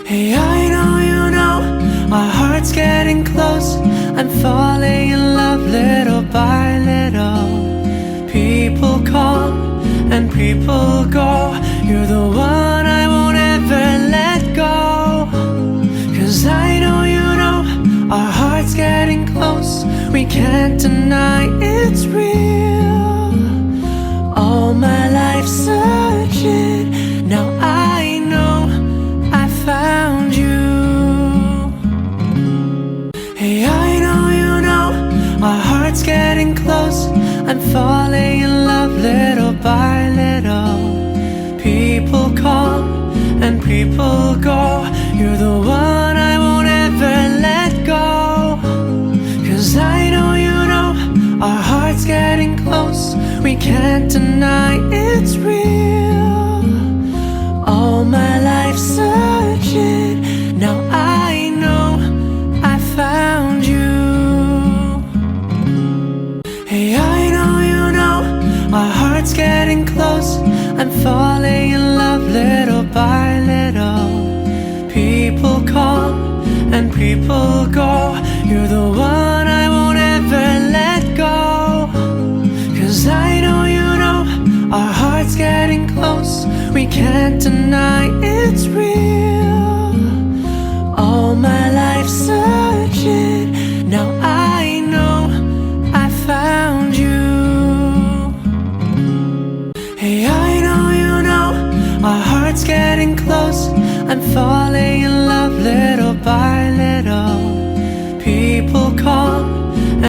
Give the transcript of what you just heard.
Hey, I know you know our hearts getting close. I'm falling in love little by little. People come and people go. You're the one I won't ever let go. 'Cause I know you know our hearts getting close. We can't deny it's real. All my life searching, now I know I found you. Hey, I know you know our hearts getting close. I'm falling in love little by little. People come and people go. You're the one I won't ever let go. 'Cause I know you know our hearts getting close. We can't deny it's real. All my life searching, now I know I found you. Hey, I know you know our hearts getting close. I'm falling in love little by little. People come and people go. You're the one I won't ever let go. 'Cause I know you know our hearts getting close. We can't deny it's real.